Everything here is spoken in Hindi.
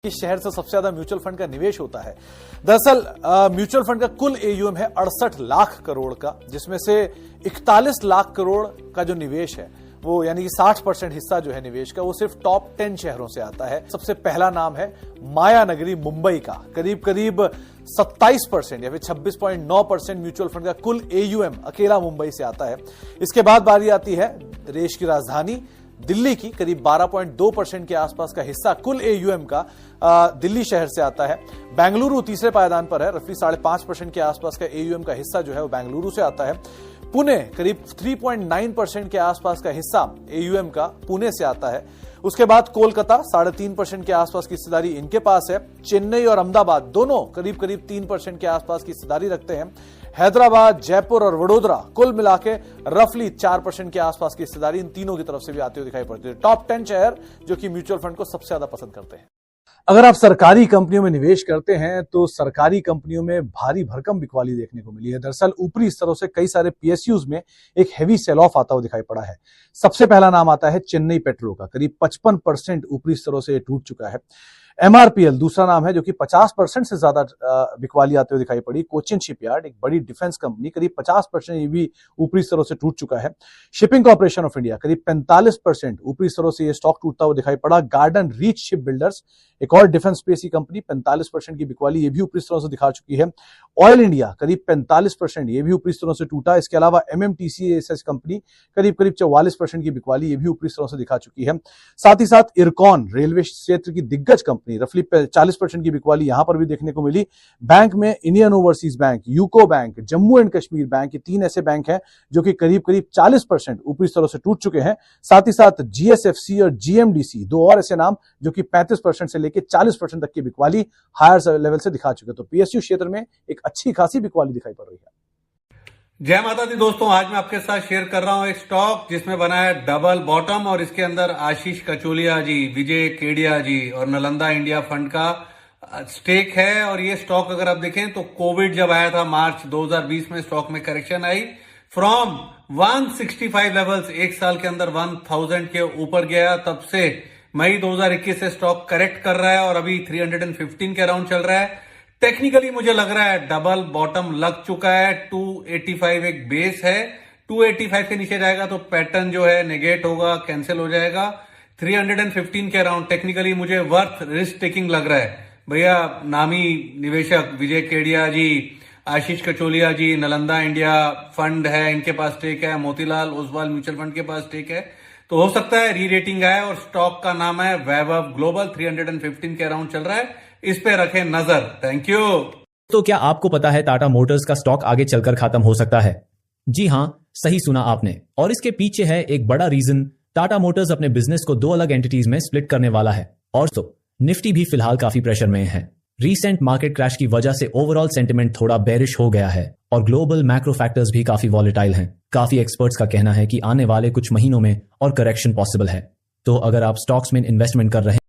किस शहर से सबसे ज्यादा म्यूचुअल फंड का निवेश होता है। दरअसल म्यूचुअल फंड का कुल एयूएम है 68 लाख करोड़ का, जिसमें से 41 लाख करोड़ का जो निवेश है वो यानी कि 60% हिस्सा जो है निवेश का वो सिर्फ टॉप 10 शहरों से आता है। सबसे पहला नाम है माया नगरी मुंबई का, करीब 27% या फिर 26.9% म्यूचुअल फंड का कुल एयूएम अकेला मुंबई से आता है। इसके बाद बारी आती है देश की राजधानी दिल्ली की, करीब 12.2% के आसपास का हिस्सा कुल एयूएम का दिल्ली शहर से आता है। बेंगलुरु तीसरे पायदान पर है, रफली 5.5% के आसपास का एयूएम का हिस्सा जो है वो बेंगलुरु से आता है। पुणे करीब 3.9% के आसपास का हिस्सा एयूएम का पुणे से आता है। उसके बाद कोलकाता 3.5% के आसपास की हिस्सेदारी इनके पास है। चेन्नई और अहमदाबाद दोनों करीब 3% के आसपास की हिस्सेदारी रखते हैं। हैदराबाद, जयपुर और वडोदरा कुल मिला के रफली 4% के आसपास की हिस्सेदारी इन तीनों की तरफ से भी आती हुई दिखाई पड़ती है। टॉप 10 शहर जो कि म्यूचुअल फंड को सबसे ज्यादा पसंद करते हैं। अगर आप सरकारी कंपनियों में निवेश करते हैं तो सरकारी कंपनियों में भारी भरकम बिकवाली देखने को मिली है। दरअसल ऊपरी स्तरों से कई सारे पीएसयूज में एक हेवी सेल ऑफ आता हुआ दिखाई पड़ा है। सबसे पहला नाम आता है चेन्नई पेट्रो का, करीब 55% ऊपरी स्तरों से टूट चुका है। एमआरपीएल दूसरा नाम है जो कि 50% से ज्यादा बिकवाली आते हुए दिखाई पड़ी। कोचिन शिपयार्ड एक बड़ी डिफेंस कंपनी, करीब 50% ये भी ऊपरी स्तरों से टूट चुका है। शिपिंग कॉर्पोरेशन ऑफ इंडिया करीब 45% ऊपरी स्तरों से ये स्टॉक टूटता हुआ दिखाई पड़ा। गार्डन रीच शिप बिल्डर्स एक और डिफेंस स्पेस की कंपनी, 45% की बिकवाली ये भी ऊपरी स्तरों से दिखा चुकी है। ऑयल इंडिया करीब 45% ये भी ऊपरी स्तरों से टूटा। इसके अलावा एमएमटीसी कंपनी करीब 44% की बिकवाली ये भी ऊपरी स्तरों से दिखा चुकी है। साथ ही साथ इरकॉन रेलवे क्षेत्र की दिग्गज कंपनी, रफली 40% की बिकवाली यहां पर भी देखने को मिली। बैंक में Indian overseas bank, UCO bank, Jammu and Kashmir bank, ये तीन ऐसे बैंक हैं जो कि करीब 40% ऊपरी स्तरों से टूट चुके हैं। साथ ही साथ जीएसएफसी और जीएमडीसी दो और ऐसे नाम जो कि 35% से लेकर 40% तक की बिकवाली हायर लेवल से दिखा चुके हैं। तो पीएसयू क्षेत्र में एक अच्छी खासी बिकवाली दिखाई पड़ रही है। जय माता दी दोस्तों, आज मैं आपके साथ शेयर कर रहा हूं एक स्टॉक जिसमें बना है डबल बॉटम और इसके अंदर आशीष कचोलिया जी, विजय केडिया जी और नालंदा इंडिया फंड का स्टेक है। और ये स्टॉक अगर आप देखें तो कोविड जब आया था मार्च 2020 में स्टॉक में करेक्शन आई फ्रॉम 165 लेवल्स, एक साल के अंदर 1000 के ऊपर गया। तब से मई 2021 से स्टॉक करेक्ट कर रहा है और अभी 315 के अराउंड चल रहा है। टेक्निकली मुझे लग रहा है डबल बॉटम लग चुका है। 285 एक बेस है, 285 के नीचे जाएगा तो पैटर्न जो है नेगेट होगा, कैंसिल हो जाएगा। 315 के अराउंड टेक्निकली मुझे वर्थ रिस्क टेकिंग लग रहा है। भैया नामी निवेशक विजय केडिया जी, आशीष कचोलिया जी, नालंदा इंडिया फंड है, इनके पास स्टेक है। मोतीलाल ओसवाल म्यूचुअल फंड के पास स्टेक है। तो हो सकता है री रेटिंग आए और स्टॉक का नाम है वैभव ग्लोबल, 315 के अराउंड चल रहा है। इस पे रखें नजर। Thank you. तो क्या आपको पता है टाटा मोटर्स का स्टॉक आगे चलकर खत्म हो सकता है? जी हां, सही सुना आपने। और इसके पीछे है एक बड़ा रीजन। टाटा मोटर्स अपने बिजनेस को दो अलग एंटिटीज में स्प्लिट करने वाला है। और तो निफ्टी भी फिलहाल काफी प्रेशर में है। रीसेंट मार्केट क्रैश की वजह से ओवरऑल सेंटिमेंट थोड़ा बेरिश हो गया है और ग्लोबल मैक्रो फैक्टर्स भी काफी वॉलेटाइल हैं। काफी एक्सपर्ट्स का कहना है कि आने वाले कुछ महीनों में और करेक्शन पॉसिबल है। तो अगर आप स्टॉक्स में इन्वेस्टमेंट कर रहे हैं